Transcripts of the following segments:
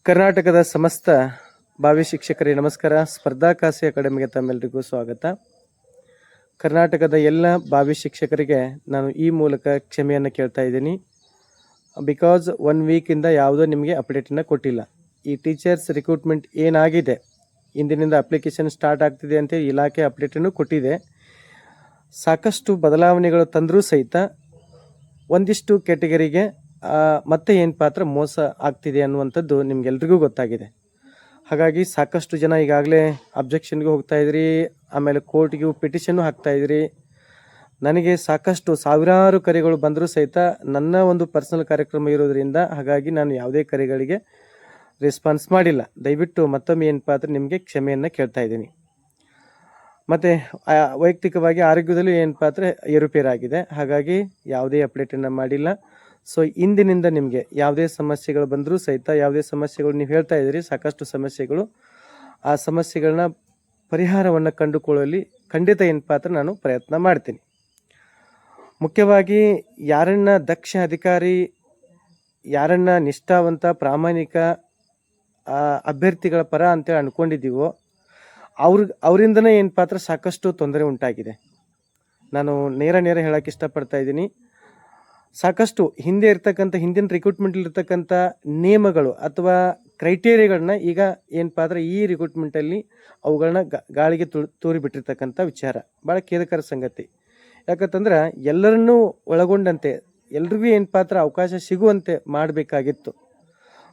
ಕರ್ನಾಟಕದ ಸಮಸ್ತ ಭಾವಿ ಶಿಕ್ಷಕರಿಗೆ ನಮಸ್ಕಾರ. ಸ್ಪರ್ಧಾ ಖಾಸಗಿ ಅಕಾಡೆಮಿಗೆ ತಮ್ಮೆಲ್ಲರಿಗೂ ಸ್ವಾಗತ. ಕರ್ನಾಟಕದ ಎಲ್ಲ ಭಾವಿ ಶಿಕ್ಷಕರಿಗೆ ನಾನು ಈ ಮೂಲಕ ಕ್ಷಮೆಯನ್ನು ಕೇಳ್ತಾ ಇದ್ದೀನಿ. ಬಿಕಾಸ್ 1 ವೀಕಿಂದ ಯಾವುದೋ ನಿಮಗೆ ಅಪ್ಡೇಟನ್ನು ಕೊಟ್ಟಿಲ್ಲ. ಈ ಟೀಚರ್ಸ್ ರಿಕ್ರೂಟ್ಮೆಂಟ್ ಏನಾಗಿದೆ, ಇಂದಿನಿಂದ ಅಪ್ಲಿಕೇಶನ್ ಸ್ಟಾರ್ಟ್ ಆಗ್ತಿದೆ ಅಂತ ಇಲಾಖೆ ಅಪ್ಡೇಟನ್ನು ಕೊಟ್ಟಿದೆ. ಸಾಕಷ್ಟು ಬದಲಾವಣೆಗಳು ತಂದರೂ ಸಹಿತ ಒಂದಿಷ್ಟು ಕ್ಯಾಟಗರಿಗೆ ಮತ್ತೆ ಏನು ಪಾತ್ರ ಮೋಸ ಆಗ್ತಿದೆ ಅನ್ನುವಂಥದ್ದು ನಿಮ್ಗೆಲ್ರಿಗೂ ಗೊತ್ತಾಗಿದೆ. ಹಾಗಾಗಿ ಸಾಕಷ್ಟು ಜನ ಈಗಾಗಲೇ ಅಬ್ಜೆಕ್ಷನ್ಗೆ ಹೋಗ್ತಾ ಇದ್ರಿ, ಆಮೇಲೆ ಕೋರ್ಟ್ಗೂ ಪಿಟಿಷನ್ನು ಹಾಕ್ತಾ ಇದ್ರಿ. ನನಗೆ ಸಾಕಷ್ಟು ಸಾವಿರಾರು ಕರೆಗಳು ಬಂದರೂ ಸಹಿತ ನನ್ನ ಒಂದು ಪರ್ಸನಲ್ ಕಾರ್ಯಕ್ರಮ ಇರೋದ್ರಿಂದ ಹಾಗಾಗಿ ನಾನು ಯಾವುದೇ ಕರೆಗಳಿಗೆ ರೆಸ್ಪಾನ್ಸ್ ಮಾಡಿಲ್ಲ. ದಯವಿಟ್ಟು ಮತ್ತೊಮ್ಮೆ ಏನು ಪಾತ್ರ ನಿಮಗೆ ಕ್ಷಮೆಯನ್ನು ಕೇಳ್ತಾ ಇದ್ದೀನಿ. ಮತ್ತು ವೈಯಕ್ತಿಕವಾಗಿ ಆರೋಗ್ಯದಲ್ಲೂ ಏನು ಪಾತ್ರ ಏರುಪೇರಾಗಿದೆ, ಹಾಗಾಗಿ ಯಾವುದೇ ಅಪ್ಡೇಟನ್ನು ಮಾಡಿಲ್ಲ. ಸೊ ಇಂದಿನಿಂದ ನಿಮಗೆ ಯಾವುದೇ ಸಮಸ್ಯೆಗಳು ಬಂದರೂ ಸಹಿತ ಯಾವುದೇ ಸಮಸ್ಯೆಗಳು ನೀವು ಹೇಳ್ತಾ ಇದ್ದೀರಿ, ಸಾಕಷ್ಟು ಸಮಸ್ಯೆಗಳು, ಆ ಸಮಸ್ಯೆಗಳನ್ನ ಪರಿಹಾರವನ್ನು ಕಂಡುಕೊಳ್ಳಲಿ ಖಂಡಿತ ಏನು ಪಾತ್ರ ನಾನು ಪ್ರಯತ್ನ ಮಾಡ್ತೀನಿ. ಮುಖ್ಯವಾಗಿ ಯಾರನ್ನ ದಕ್ಷ ಅಧಿಕಾರಿ, ಯಾರನ್ನ ನಿಷ್ಠಾವಂತ ಪ್ರಾಮಾಣಿಕ ಅಭ್ಯರ್ಥಿಗಳ ಪರ ಅಂತೇಳಿ ಅಂದ್ಕೊಂಡಿದ್ದೀವೋ ಅವರಿಂದನೇ ಏನು ಪಾತ್ರ ಸಾಕಷ್ಟು ತೊಂದರೆ ಉಂಟಾಗಿದೆ. ನಾನು ನೇರ ಹೇಳೋಕ್ಕೆ ಇಷ್ಟಪಡ್ತಾ ಇದ್ದೀನಿ. ಸಾಕಷ್ಟು ಹಿಂದೆ ಇರ್ತಕ್ಕಂಥ ಹಿಂದಿನ ರಿಕ್ರೂಟ್ಮೆಂಟಲ್ಲಿ ಇರ್ತಕ್ಕಂಥ ನಿಯಮಗಳು ಅಥವಾ ಕ್ರೈಟೇರಿಯಾಗಳನ್ನ ಈಗ ಏನು ಪಾತ್ರ ಈ ರಿಕ್ರೂಟ್ಮೆಂಟಲ್ಲಿ ಅವುಗಳನ್ನ ಗಾಳಿಗೆ ತೂರಿ ಬಿಟ್ಟಿರ್ತಕ್ಕಂಥ ವಿಚಾರ ಭಾಳ ಖೇದಕರ ಸಂಗತಿ. ಯಾಕಂತಂದ್ರೆ ಎಲ್ಲರನ್ನೂ ಒಳಗೊಂಡಂತೆ ಎಲ್ರಿಗೂ ಏನು ಪಾತ್ರ ಅವಕಾಶ ಸಿಗುವಂತೆ ಮಾಡಬೇಕಾಗಿತ್ತು.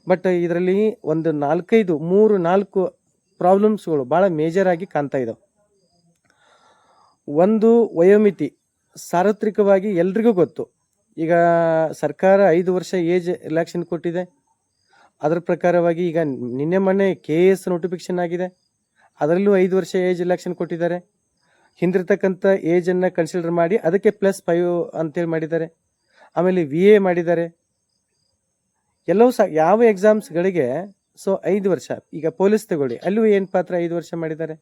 ಬಟ್ ಇದರಲ್ಲಿ ಒಂದು 3-4 ಪ್ರಾಬ್ಲಮ್ಸ್ಗಳು ಭಾಳ ಮೇಜರಾಗಿ ಕಾಣ್ತಾ ಇದ್ದಾವೆ. ಒಂದು ವಯೋಮಿತಿ ಸಾರ್ವತ್ರಿಕವಾಗಿ ಎಲ್ರಿಗೂ ಗೊತ್ತು. ಈಗ ಸರ್ಕಾರ 5 ವರ್ಷ ಏಜ್ ರಿಲ್ಯಾಕ್ಸೇಷನ್ ಕೊಟ್ಟಿದೆ. ಅದರ ಪ್ರಕಾರವಾಗಿ ಈಗ ನಿನ್ನೆ ಮೊನ್ನೆ KS ನೋಟಿಫಿಕೇಶನ್ ಆಗಿದೆ, ಅದರಲ್ಲೂ 5 ವರ್ಷ ಏಜ್ ರಿಲ್ಯಾಕ್ಸೇಷನ್ ಕೊಟ್ಟಿದ್ದಾರೆ. ಹಿಂದಿರ್ತಕ್ಕಂಥ ಏಜನ್ನು ಕನ್ಸಿಡರ್ ಮಾಡಿ ಅದಕ್ಕೆ +5 ಅಂತೇಳಿ ಮಾಡಿದ್ದಾರೆ. ಆಮೇಲೆ VA ಮಾಡಿದ್ದಾರೆ. ಎಲ್ಲವೂ ಯಾವ ಎಕ್ಸಾಮ್ಸ್ಗಳಿಗೆ 5 ವರ್ಷ. ಈಗ ಪೊಲೀಸ್ ತಗೊಳ್ಳಿ, ಅಲ್ಲೂ ಏನು ಪಾತ್ರ 5 ವರ್ಷ ಮಾಡಿದ್ದಾರೆ.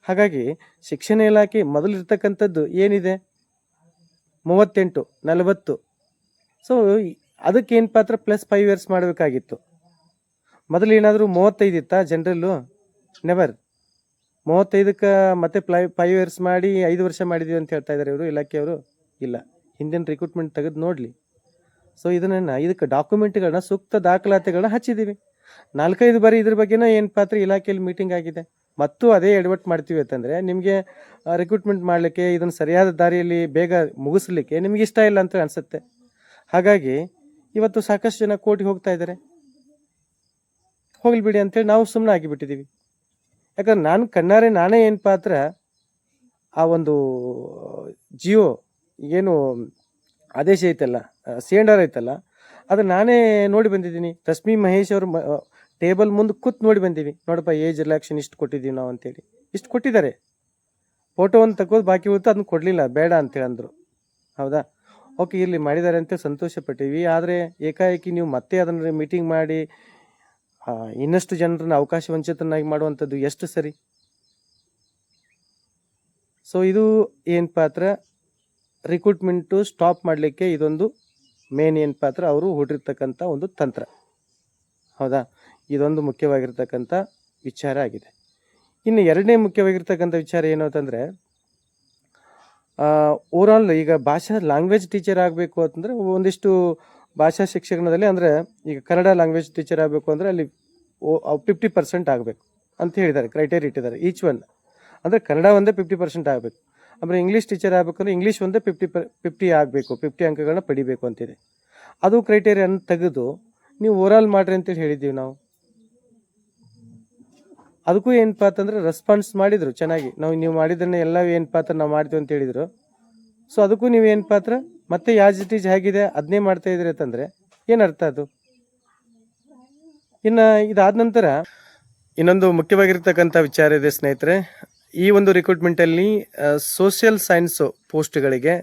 ಹಾಗಾಗಿ ಶಿಕ್ಷಣ ಇಲಾಖೆ ಮೊದಲಿರ್ತಕ್ಕಂಥದ್ದು ಏನಿದೆ 38, 40. ಸೊ ಅದಕ್ಕೇನು ಪಾತ್ರ +5 ಇಯರ್ಸ್ ಮಾಡಬೇಕಾಗಿತ್ತು. ಮೊದಲು ಏನಾದರೂ 35 ಇತ್ತಾ ಜನರಲ್ಲು? ನೆವರ್. 35ಕ್ಕೆ ಮತ್ತೆ 5 ಇಯರ್ಸ್ ಮಾಡಿ 5 ವರ್ಷ ಮಾಡಿದ್ದೀವಿ ಅಂತ ಹೇಳ್ತಾ ಇದ್ದಾರೆ ಇವರು ಇಲಾಖೆಯವರು. ಇಲ್ಲ, ಹಿಂದಿನ ರಿಕ್ರೂಟ್ಮೆಂಟ್ ತೆಗೆದು ನೋಡಲಿ. ಸೊ ಇದಕ್ಕೆ ಡಾಕ್ಯುಮೆಂಟ್ಗಳನ್ನ, ಸೂಕ್ತ ದಾಖಲಾತಿಗಳನ್ನ ಹಚ್ಚಿದ್ದೀವಿ. 4-5 ಬಾರಿ ಇದ್ರ ಬಗ್ಗೆನೂ ಏನು ಪಾತ್ರ ಇಲಾಖೆಯಲ್ಲಿ ಮೀಟಿಂಗ್ ಆಗಿದೆ. ಮತ್ತು ಅದೇ ಎಡವಟ್ಟು ಮಾಡ್ತೀವಿ ಅಂತಂದರೆ ನಿಮಗೆ ರಿಕ್ರೂಟ್ಮೆಂಟ್ ಮಾಡಲಿಕ್ಕೆ, ಇದನ್ನು ಸರಿಯಾದ ದಾರಿಯಲ್ಲಿ ಬೇಗ ಮುಗಿಸ್ಲಿಕ್ಕೆ ನಿಮ್ಗೆ ಇಷ್ಟ ಇಲ್ಲ ಅಂತ ಅನಿಸುತ್ತೆ. ಹಾಗಾಗಿ ಇವತ್ತು ಸಾಕಷ್ಟು ಜನ ಕೋರ್ಟಿಗೆ ಹೋಗ್ತಾ ಇದ್ದಾರೆ. ಹೋಗ್ಲಿ ಬಿಡಿ ಅಂತೇಳಿ ನಾವು ಸುಮ್ಮನೆ ಆಗಿಬಿಟ್ಟಿದ್ದೀವಿ. ಯಾಕಂದ್ರೆ ನಾನು ಕಣ್ಣಾರೆ ನಾನೇ ಏನು ಪಾತ್ರ ಆ ಒಂದು ಜಿಯೋ ಏನು ಆದೇಶ ಐತಲ್ಲ, CNR ಐತಲ್ಲ, ಅದನ್ನು ನಾನೇ ನೋಡಿ ಬಂದಿದ್ದೀನಿ. ರಶ್ಮಿ ಮಹೇಶ್ ಅವರು ಟೇಬಲ್ ಮುಂದೆ ಕೂತ್ ನೋಡಿ ಬಂದೀವಿ. ನೋಡಪ್ಪ ಏಜ್ ರಿಲ್ಯಾಕ್ಸೇಷನ್ ಇಷ್ಟು ಕೊಟ್ಟಿದ್ದೀವಿ ನಾವು ಅಂತೇಳಿ. ಇಷ್ಟು ಕೊಟ್ಟಿದ್ದಾರೆ. ಫೋಟೋವನ್ನು ತಗೋದು ಬಾಕಿ ಉಳಿತು, ಅದನ್ನು ಕೊಡಲಿಲ್ಲ, ಬೇಡ ಅಂತೇಳಿ ಅಂದರು. ಹೌದಾ? ಓಕೆ, ಇರಲಿ, ಮಾಡಿದ್ದಾರೆ ಅಂತ ಸಂತೋಷ ಪಟ್ಟಿವಿ. ಆದರೆ ಏಕಾಏಕಿ ನೀವು ಮತ್ತೆ ಅದನ್ನು ಮೀಟಿಂಗ್ ಮಾಡಿ ಇನ್ನಷ್ಟು ಜನರನ್ನ ಅವಕಾಶ ವಂಚಿತನಾಗಿ ಮಾಡುವಂಥದ್ದು ಎಷ್ಟು ಸರಿ? ಸೊ ಇದು ಏನು ಪಾತ್ರ ರಿಕ್ರೂಟ್ಮೆಂಟು ಸ್ಟಾಪ್ ಮಾಡಲಿಕ್ಕೆ ಇದೊಂದು ಮೇನ್ ಏನು ಪಾತ್ರ ಅವರು ಹೂಡಿರ್ತಕ್ಕಂಥ ಒಂದು ತಂತ್ರ. ಹೌದಾ? ಇದೊಂದು ಮುಖ್ಯವಾಗಿರ್ತಕ್ಕಂಥ ವಿಚಾರ ಆಗಿದೆ. ಇನ್ನು ಎರಡನೇ ಮುಖ್ಯವಾಗಿರ್ತಕ್ಕಂಥ ವಿಚಾರ ಏನು ಅಂತಂದರೆ, ಓವರಾಲ್ ಈಗ ಭಾಷಾ ಲ್ಯಾಂಗ್ವೇಜ್ ಟೀಚರ್ ಆಗಬೇಕು ಅಂತಂದರೆ ಒಂದಿಷ್ಟು ಭಾಷಾ ಶಿಕ್ಷಣದಲ್ಲಿ, ಅಂದರೆ ಈಗ ಕನ್ನಡ ಲ್ಯಾಂಗ್ವೇಜ್ ಟೀಚರ್ ಆಗಬೇಕು ಅಂದರೆ ಅಲ್ಲಿ 50% ಆಗಬೇಕು ಅಂತ ಹೇಳಿದ್ದಾರೆ, ಕ್ರೈಟೇರಿಯಾ ಇಟ್ಟಿದ್ದಾರೆ ಈಚ್ ಒನ್. ಅಂದರೆ ಕನ್ನಡ ಒಂದೇ 50% ಆಗಬೇಕು. ಆಮೇಲೆ ಇಂಗ್ಲೀಷ್ ಟೀಚರ್ ಆಗಬೇಕಂದ್ರೆ ಇಂಗ್ಲೀಷ್ ಒಂದೇ 50 ಆಗಬೇಕು, 50 ಅಂಕಗಳನ್ನ ಪಡಿಬೇಕು ಅಂತಿದೆ. ಅದು ಕ್ರೈಟೇರಿಯಾನ ತೆಗೆದು ನೀವು ಓವರಾಲ್ ಮಾಡಿರಿ ಅಂತೇಳಿ ಹೇಳಿದ್ದೀವಿ ನಾವು. ಅದಕ್ಕೂ ಏನಪ್ಪ ಅಂತಂದರೆ ರೆಸ್ಪಾನ್ಸ್ ಮಾಡಿದರು ಚೆನ್ನಾಗಿ. ನೀವು ಮಾಡಿದ್ದನ್ನೇ ಎಲ್ಲ ಏನು ಪಾತ್ರ ನಾವು ಮಾಡ್ತೀವಿ ಅಂತ ಹೇಳಿದರು. ಸೊ ಅದಕ್ಕೂ ನೀವು ಏನು ಪಾತ್ರ ಮತ್ತೆ ಯಾಸ್ ಇಟ್ ಈಸ್ ಹೇಗಿದೆ ಅದನ್ನೇ ಮಾಡ್ತಾ ಇದ್ರಿ ಅಂತಂದರೆ ಏನರ್ಥ ಅದು? ಇನ್ನು ಇದಾದ ನಂತರ ಇನ್ನೊಂದು ಮುಖ್ಯವಾಗಿರ್ತಕ್ಕಂಥ ವಿಚಾರ ಇದೆ ಸ್ನೇಹಿತರೆ. ಈ ಒಂದು ರಿಕ್ರೂಟ್ಮೆಂಟಲ್ಲಿ ಸೋಷಿಯಲ್ ಸೈನ್ಸು ಪೋಸ್ಟ್ಗಳಿಗೆ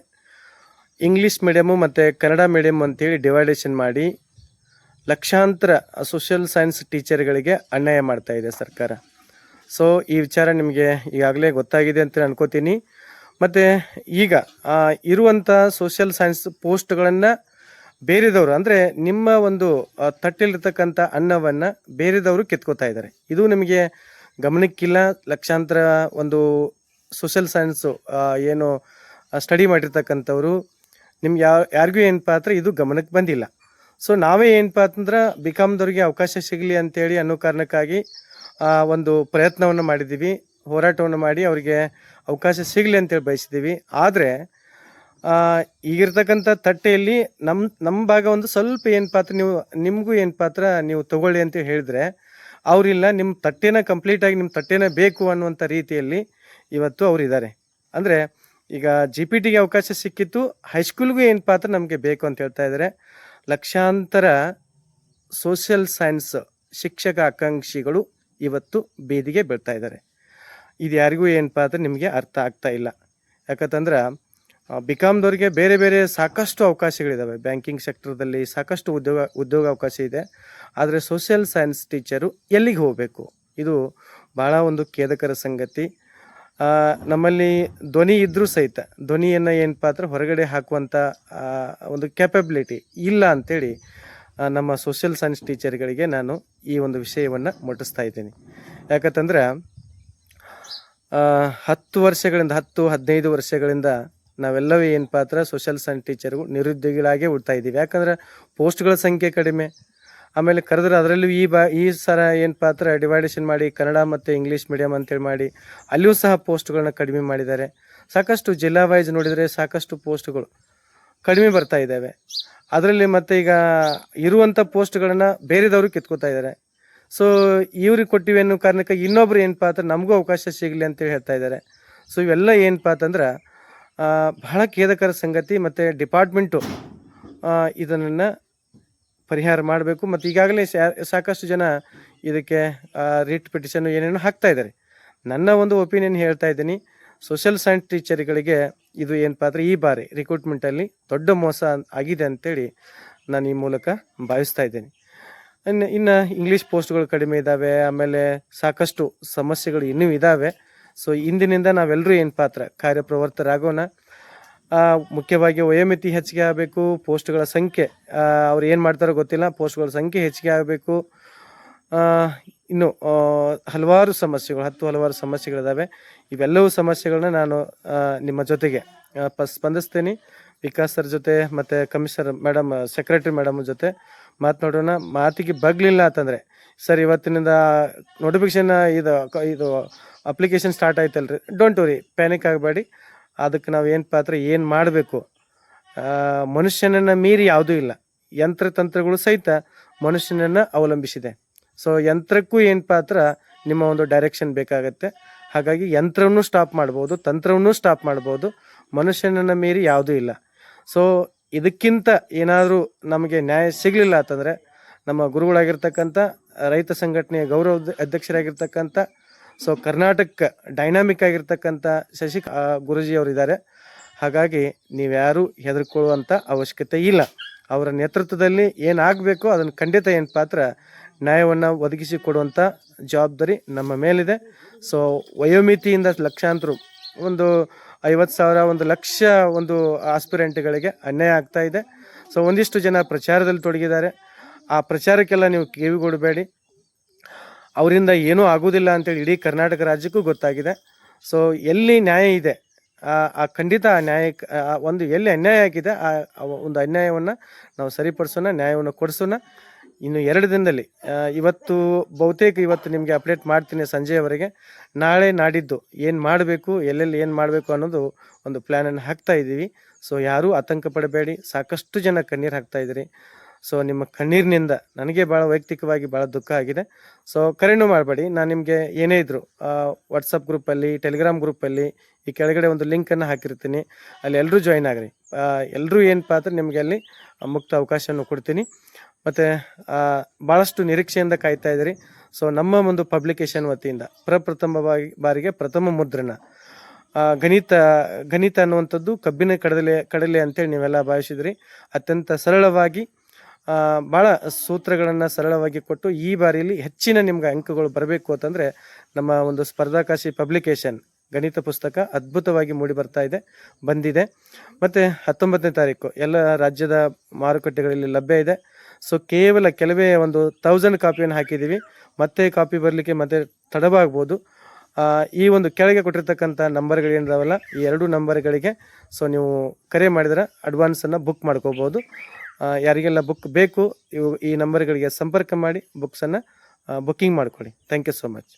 ಇಂಗ್ಲೀಷ್ ಮೀಡಿಯಮು ಮತ್ತು ಕನ್ನಡ ಮೀಡಿಯಮ್ ಅಂತೇಳಿ ಡಿವೈಡೇಷನ್ ಮಾಡಿ ಲಕ್ಷಾಂತರ ಸೋಷಿಯಲ್ ಸೈನ್ಸ್ ಟೀಚರ್ಗಳಿಗೆ ಅನ್ಯಾಯ ಮಾಡ್ತಾ ಇದೆ ಸರ್ಕಾರ. ಸೊ ಈ ವಿಚಾರ ನಿಮಗೆ ಈಗಾಗಲೇ ಗೊತ್ತಾಗಿದೆ ಅಂತ ಅನ್ಕೋತೀನಿ. ಮತ್ತು ಈಗ ಇರುವಂಥ ಸೋಷಿಯಲ್ ಸೈನ್ಸ್ ಪೋಸ್ಟ್ಗಳನ್ನು ಬೇರೆದವರು ಅಂದರೆ ನಿಮ್ಮ ಒಂದು ತಟ್ಟೆಲಿರ್ತಕ್ಕಂಥ ಅನ್ನವನ್ನು ಬೇರೆದವರು ಕಿತ್ಕೋತಾ ಇದ್ದಾರೆ. ಇದು ನಿಮಗೆ ಗಮನಕ್ಕಿಲ್ಲ. ಲಕ್ಷಾಂತರ ಒಂದು ಸೋಷಿಯಲ್ ಸೈನ್ಸು ಏನು ಸ್ಟಡಿ ಮಾಡಿರ್ತಕ್ಕಂಥವ್ರು ನಿಮ್ಗೆ ಯಾರಿಗೂ ಏನಪ್ಪ ಅಂದ್ರೆ ಇದು ಗಮನಕ್ಕೆ ಬಂದಿಲ್ಲ. ಸೊ ನಾವೇ ಏನಪ್ಪ ಅಂತಂದ್ರೆ ಬಿಕಾಮ್ದವ್ರಿಗೆ ಅವಕಾಶ ಸಿಗಲಿ ಅಂತೇಳಿ ಅನ್ನೋ ಕಾರಣಕ್ಕಾಗಿ ಒಂದು ಪ್ರಯತ್ನವನ್ನು ಮಾಡಿದ್ದೀವಿ, ಹೋರಾಟವನ್ನು ಮಾಡಿ ಅವರಿಗೆ ಅವಕಾಶ ಸಿಗಲಿ ಅಂತೇಳಿ ಬಯಸಿದ್ದೀವಿ. ಆದರೆ ಈಗಿರ್ತಕ್ಕಂಥ ತಟ್ಟೆಯಲ್ಲಿ ನಮ್ಮ ಭಾಗ ಒಂದು ಸ್ವಲ್ಪ ಏನು ಪಾತ್ರ ನೀವು ನಿಮಗೂ ಏನು ಪಾತ್ರ ನೀವು ತಗೊಳ್ಳಿ ಅಂತ ಹೇಳಿದ್ರೆ ಅವರಿಲ್ಲ, ನಿಮ್ಮ ತಟ್ಟೆನ ಕಂಪ್ಲೀಟಾಗಿ ನಿಮ್ಮ ತಟ್ಟೆನ ಬೇಕು ಅನ್ನುವಂಥ ರೀತಿಯಲ್ಲಿ ಇವತ್ತು ಅವರು ಇದ್ದಾರೆ. ಅಂದರೆ ಈಗ GPTಗೆ ಅವಕಾಶ ಸಿಕ್ಕಿತ್ತು, ಹೈಸ್ಕೂಲ್ಗೂ ಏನು ಪಾತ್ರ ನಮಗೆ ಬೇಕು ಅಂತ ಹೇಳ್ತಾ ಇದ್ದಾರೆ. ಲಕ್ಷಾಂತರ ಸೋಷಿಯಲ್ ಸೈನ್ಸ್ ಶಿಕ್ಷಕ ಆಕಾಂಕ್ಷಿಗಳು ಇವತ್ತು ಬೀದಿಗೆ ಬೀಳ್ತಾ ಇದ್ದಾರೆ. ಇದು ಯಾರಿಗೂ ಏನಪ್ಪ ಅಂದ್ರೆ ನಿಮಗೆ ಅರ್ಥ ಆಗ್ತಾ ಇಲ್ಲ. ಯಾಕಂತಂದ್ರೆ ಬಿಕಾಮ್ದವ್ರಿಗೆ ಬೇರೆ ಬೇರೆ ಸಾಕಷ್ಟು ಅವಕಾಶಗಳಿದ್ದಾವೆ, ಬ್ಯಾಂಕಿಂಗ್ ಸೆಕ್ಟರ್ದಲ್ಲಿ ಸಾಕಷ್ಟು ಉದ್ಯೋಗ ಅವಕಾಶ ಇದೆ. ಆದರೆ ಸೋಷಿಯಲ್ ಸೈನ್ಸ್ ಟೀಚರು ಎಲ್ಲಿಗೆ ಹೋಗಬೇಕು? ಇದು ಭಾಳ ಒಂದು ಖೇದಕರ ಸಂಗತಿ. ನಮ್ಮಲ್ಲಿ ಧ್ವನಿ ಇದ್ದರೂ ಸಹಿತ ಧ್ವನಿಯನ್ನು ಏನಪ್ಪ ಅಂದ್ರೆ ಹೊರಗಡೆ ಹಾಕುವಂಥ ಒಂದು ಕ್ಯಾಪಬಿಲಿಟಿ ಇಲ್ಲ ಅಂಥೇಳಿ ನಮ್ಮ ಸೋಷಿಯಲ್ ಸೈನ್ಸ್ ಟೀಚರ್ಗಳಿಗೆ ನಾನು ಈ ಒಂದು ವಿಷಯವನ್ನು ಮುಟ್ಟಿಸ್ತಾ ಇದ್ದೀನಿ. ಯಾಕಂತಂದ್ರೆ 10-15 ವರ್ಷಗಳಿಂದ ನಾವೆಲ್ಲವೂ ಏನಪ್ಪ ಅಂದ್ರೆ ಸೋಷಿಯಲ್ ಸೈನ್ಸ್ ಟೀಚರ್ಗಳು ನಿರುದ್ಯೋಗಿಗಳಾಗೇ ಉಳ್ತಾ ಇದ್ದೀವಿ. ಯಾಕಂದ್ರೆ ಪೋಸ್ಟ್ಗಳ ಸಂಖ್ಯೆ ಕಡಿಮೆ, ಆಮೇಲೆ ಕರೆದ್ರೆ ಅದರಲ್ಲೂ ಈ ಸರ ಏನಪ್ಪ ಅಂದ್ರೆ ಡಿವೈಡೇಷನ್ ಮಾಡಿ ಕನ್ನಡ ಮತ್ತು ಇಂಗ್ಲೀಷ್ ಮೀಡಿಯಮ್ ಅಂತೇಳಿ ಮಾಡಿ ಅಲ್ಲಿಯೂ ಸಹ ಪೋಸ್ಟ್ಗಳನ್ನ ಕಡಿಮೆ ಮಾಡಿದ್ದಾರೆ. ಸಾಕಷ್ಟು ಜಿಲ್ಲಾ ವೈಸ್ ನೋಡಿದರೆ ಸಾಕಷ್ಟು ಪೋಸ್ಟ್ಗಳು ಕಡಿಮೆ ಬರ್ತಾ ಇದ್ದಾವೆ. ಅದರಲ್ಲಿ ಮತ್ತು ಈಗ ಇರುವಂಥ ಪೋಸ್ಟ್ಗಳನ್ನು ಬೇರೆದವರು ಕಿತ್ಕೋತಾ ಇದ್ದಾರೆ. ಸೊ ಇವ್ರಿಗೆ ಕೊಟ್ಟಿವಿ ಅನ್ನೋ ಕಾರಣಕ್ಕೆ ಇನ್ನೊಬ್ರು ಏನಪ್ಪ ಅಂದ್ರೆ ನಮಗೂ ಅವಕಾಶ ಸಿಗಲಿ ಅಂತೇಳಿ ಹೇಳ್ತಾ ಇದ್ದಾರೆ. ಸೊ ಇವೆಲ್ಲ ಏನಪ್ಪ ಅಂತಂದ್ರೆ ಬಹಳ ಖೇದಕರ ಸಂಗತಿ. ಮತ್ತು ಡಿಪಾರ್ಟ್ಮೆಂಟು ಇದನ್ನು ಪರಿಹಾರ ಮಾಡಬೇಕು. ಮತ್ತು ಈಗಾಗಲೇ ಸಾಕಷ್ಟು ಜನ ಇದಕ್ಕೆ ರಿಟ್ ಪಿಟಿಷನ್ ಏನೇನೋ ಹಾಕ್ತಾ ಇದ್ದಾರೆ. ನನ್ನ ಒಂದು ಒಪಿನಿಯನ್ ಹೇಳ್ತಾ ಇದ್ದೀನಿ, ಸೋಷಿಯಲ್ ಸೈನ್ಸ್ ಟೀಚರ್ಗಳಿಗೆ ಇದು ಏನಪ್ಪ ಅಂದರೆ ಈ ಬಾರಿ ರಿಕ್ರೂಟ್ಮೆಂಟಲ್ಲಿ ದೊಡ್ಡ ಮೋಸ ಆಗಿದೆ ಅಂತೇಳಿ ನಾನು ಈ ಮೂಲಕ ಭಾವಿಸ್ತಾ ಇದ್ದೀನಿ. ಇನ್ನು ಇಂಗ್ಲೀಷ್ ಪೋಸ್ಟ್ಗಳು ಕಡಿಮೆ ಇದ್ದಾವೆ, ಆಮೇಲೆ ಸಾಕಷ್ಟು ಸಮಸ್ಯೆಗಳು ಇನ್ನೂ ಇದ್ದಾವೆ. ಸೊ ಇಂದಿನಿಂದ ನಾವೆಲ್ಲರೂ ಏನು ಪಾತ್ರ ಕಾರ್ಯಪ್ರವರ್ತರಾಗೋಣ. ಮುಖ್ಯವಾಗಿ ವಯೋಮಿತಿ ಹೆಚ್ಚಿಗೆ ಆಗಬೇಕು, ಪೋಸ್ಟ್ಗಳ ಸಂಖ್ಯೆ ಅವ್ರು ಏನು ಮಾಡ್ತಾರೋ ಗೊತ್ತಿಲ್ಲ, ಪೋಸ್ಟ್ಗಳ ಸಂಖ್ಯೆ ಹೆಚ್ಚಿಗೆ ಆಗಬೇಕು. ಇನ್ನು ಹಲವಾರು ಸಮಸ್ಯೆಗಳಿದ್ದಾವೆ. ಇವೆಲ್ಲವೂ ಸಮಸ್ಯೆಗಳನ್ನ ನಾನು ನಿಮ್ಮ ಜೊತೆಗೆ ಸ್ಪಂದಿಸ್ತೀನಿ. ವಿಕಾಸ್ ಸರ್ ಜೊತೆ ಮತ್ತು ಕಮಿಷನರ್ ಮೇಡಮ್, ಸೆಕ್ರೆಟರಿ ಮೇಡಮ್ ಜೊತೆ ಮಾತನಾಡೋಣ. ಮಾತಿಗೆ ಬಗ್ಲಿಲ್ಲ ಅಂತಂದರೆ ಸರ್ ಇವತ್ತಿನಿಂದ ನೋಟಿಫಿಕೇಶನ್ ಇದು ಅಪ್ಲಿಕೇಶನ್ ಸ್ಟಾರ್ಟ್ ಆಯ್ತಲ್ರಿ, ಡೋಂಟ್ ವರಿ, ಪ್ಯಾನಿಕ್ ಆಗಬೇಡಿ. ಅದಕ್ಕೆ ನಾವು ಏನು ಪಾತ್ರ ಏನು ಮಾಡಬೇಕು, ಮನುಷ್ಯನನ್ನು ಮೀರಿ ಯಾವುದೂ ಇಲ್ಲ. ಯಂತ್ರತಂತ್ರಗಳು ಸಹಿತ ಮನುಷ್ಯನನ್ನು ಅವಲಂಬಿಸಿದೆ. ಸೊ ಯಂತ್ರಕ್ಕೂ ಏನು ಪಾತ್ರ ನಿಮ್ಮ ಒಂದು ಡೈರೆಕ್ಷನ್ ಬೇಕಾಗತ್ತೆ. ಹಾಗಾಗಿ ಯಂತ್ರವನ್ನು ಸ್ಟಾಪ್ ಮಾಡ್ಬೋದು, ತಂತ್ರವನ್ನು ಸ್ಟಾಪ್ ಮಾಡ್ಬೋದು, ಮನುಷ್ಯನನ್ನು ಮೀರಿ ಯಾವುದೂ ಇಲ್ಲ. ಸೊ ಇದಕ್ಕಿಂತ ಏನಾದರೂ ನಮಗೆ ನ್ಯಾಯ ಸಿಗಲಿಲ್ಲ ಅಂತಂದರೆ ನಮ್ಮ ಗುರುಗಳಾಗಿರ್ತಕ್ಕಂಥ ರೈತ ಸಂಘಟನೆಯ ಗೌರವ ಅಧ್ಯಕ್ಷರಾಗಿರ್ತಕ್ಕಂಥ ಸೊ ಕರ್ನಾಟಕ ಡೈನಾಮಿಕ್ ಆಗಿರ್ತಕ್ಕಂಥ ಗುರೂಜಿ ಅವರಿದ್ದಾರೆ. ಹಾಗಾಗಿ ನೀವ್ಯಾರೂ ಹೆದರ್ಕೊಳ್ಳುವಂಥ ಅವಶ್ಯಕತೆ ಇಲ್ಲ. ಅವರ ನೇತೃತ್ವದಲ್ಲಿ ಏನಾಗಬೇಕೋ ಅದನ್ನು ಖಂಡಿತ ಏನು ಪಾತ್ರ ನ್ಯಾಯವನ್ನು ಒದಗಿಸಿ ಕೊಡುವಂಥ ಜವಾಬ್ದಾರಿ ನಮ್ಮ ಮೇಲಿದೆ. ಸೊ ವಯೋಮಿತಿಯಿಂದ ಲಕ್ಷಾಂತರ, ಒಂದು 50,000, 1,00,000 ಒಂದು ಆಸ್ಪಿರೆಂಟ್ಗಳಿಗೆ ಅನ್ಯಾಯ ಆಗ್ತಾ ಇದೆ. ಸೊ ಒಂದಿಷ್ಟು ಜನ ಪ್ರಚಾರದಲ್ಲಿ ತೊಡಗಿದ್ದಾರೆ. ಆ ಪ್ರಚಾರಕ್ಕೆಲ್ಲ ನೀವು ಕಿವಿಗೊಡಬೇಡಿ. ಅವರಿಂದ ಏನೂ ಆಗೋದಿಲ್ಲ ಅಂತೇಳಿ ಇಡೀ ಕರ್ನಾಟಕ ರಾಜ್ಯಕ್ಕೂ ಗೊತ್ತಾಗಿದೆ. ಸೊ ಎಲ್ಲಿ ನ್ಯಾಯ ಇದೆ ಖಂಡಿತ ಆ ನ್ಯಾಯಕ್ಕೆ ಎಲ್ಲಿ ಅನ್ಯಾಯ ಆಗಿದೆ ಆ ಒಂದು ಅನ್ಯಾಯವನ್ನು ನಾವು ಸರಿಪಡಿಸೋಣ, ನ್ಯಾಯವನ್ನು ಕೊಡಿಸೋಣ. ಇನ್ನು 2 ದಿನದಲ್ಲಿ ಇವತ್ತು ನಿಮಗೆ ಅಪ್ಡೇಟ್ ಮಾಡ್ತೀನಿ ಸಂಜೆಯವರೆಗೆ. ನಾಳೆ ನಾಡಿದ್ದು ಏನು ಮಾಡಬೇಕು, ಎಲ್ಲೆಲ್ಲಿ ಏನು ಮಾಡಬೇಕು ಅನ್ನೋದು ಒಂದು ಪ್ಲ್ಯಾನನ್ನು ಹಾಕ್ತಾ ಇದ್ದೀವಿ. ಸೊ ಯಾರೂ ಆತಂಕ ಪಡಬೇಡಿ. ಸಾಕಷ್ಟು ಜನ ಕಣ್ಣೀರು ಹಾಕ್ತಾ ಇದ್ದೀರಿ. ಸೊ ನಿಮ್ಮ ಕಣ್ಣೀರಿನಿಂದ ನನಗೆ ಭಾಳ ವೈಯಕ್ತಿಕವಾಗಿ ಭಾಳ ದುಃಖ ಆಗಿದೆ. ಸೊ ಕರೆನೂ ಮಾಡಬೇಡಿ. ನಾನು ನಿಮಗೆ ಏನೇ ಇದ್ದರೂ ವಾಟ್ಸಪ್ ಗ್ರೂಪಲ್ಲಿ, ಟೆಲಿಗ್ರಾಮ್ ಗ್ರೂಪಲ್ಲಿ ಈ ಕೆಳಗಡೆ ಒಂದು ಲಿಂಕನ್ನು ಹಾಕಿರ್ತೀನಿ, ಅಲ್ಲಿ ಎಲ್ಲರೂ ಜಾಯ್ನ್ ಆಗ್ರಿ. ಎಲ್ಲರೂ ಏನಪ್ಪ ಅಂದ್ರೆ ನಿಮಗೆ ಅಲ್ಲಿ ಮುಕ್ತ ಅವಕಾಶವನ್ನು ಕೊಡ್ತೀನಿ. ಮತ್ತು ಭಾಳಷ್ಟು ನಿರೀಕ್ಷೆಯಿಂದ ಕಾಯ್ತಾ ಇದ್ದೀರಿ. ಸೊ ನಮ್ಮ ಒಂದು ಪಬ್ಲಿಕೇಶನ್ ವತಿಯಿಂದ ಬಾರಿಗೆ ಪ್ರಥಮ ಮುದ್ರಣ ಗಣಿತ ಅನ್ನುವಂಥದ್ದು ಕಬ್ಬಿನ ಕಡಲೆ ಅಂತೇಳಿ ನೀವೆಲ್ಲ ಭಾವಿಸಿದ್ರಿ. ಅತ್ಯಂತ ಸರಳವಾಗಿ ಭಾಳ ಸೂತ್ರಗಳನ್ನು ಸರಳವಾಗಿ ಕೊಟ್ಟು ಈ ಬಾರಿಯಲ್ಲಿ ಹೆಚ್ಚಿನ ನಿಮ್ಗೆ ಅಂಕಗಳು ಬರಬೇಕು ಅಂತಂದರೆ ನಮ್ಮ ಒಂದು ಸ್ಪರ್ಧಾಕಾಶಿ ಪಬ್ಲಿಕೇಶನ್ ಗಣಿತ ಪುಸ್ತಕ ಅದ್ಭುತವಾಗಿ ಮೂಡಿ ಬರ್ತಾ ಇದೆ, ಬಂದಿದೆ. ಮತ್ತು 19ನೇ ತಾರೀಕು ಎಲ್ಲ ರಾಜ್ಯದ ಮಾರುಕಟ್ಟೆಗಳಲ್ಲಿ ಲಭ್ಯ ಇದೆ. ಸೊ ಕೇವಲ ಕೆಲವೇ ಒಂದು 1000 ಕಾಪಿಯನ್ನು ಹಾಕಿದ್ದೀವಿ. ಮತ್ತೆ ಕಾಪಿ ಬರಲಿಕ್ಕೆ ಮತ್ತೆ ತಡವಾಗ್ಬೋದು. ಈ ಒಂದು ಕೆಳಗೆ ಕೊಟ್ಟಿರ್ತಕ್ಕಂಥ ನಂಬರ್ಗಳೇನಿದಾವಲ್ಲ, ಈ 2 ನಂಬರ್ಗಳಿಗೆ ಸೊ ನೀವು ಕರೆ ಮಾಡಿದ್ರೆ ಅಡ್ವಾನ್ಸನ್ನು ಬುಕ್ ಮಾಡ್ಕೋಬೋದು. ಯಾರಿಗೆಲ್ಲ ಬುಕ್ ಬೇಕು ಈ ನಂಬರ್ಗಳಿಗೆ ಸಂಪರ್ಕ ಮಾಡಿ ಬುಕ್ಸನ್ನು ಬುಕ್ಕಿಂಗ್ ಮಾಡ್ಕೊಳ್ಳಿ. Thank you so much.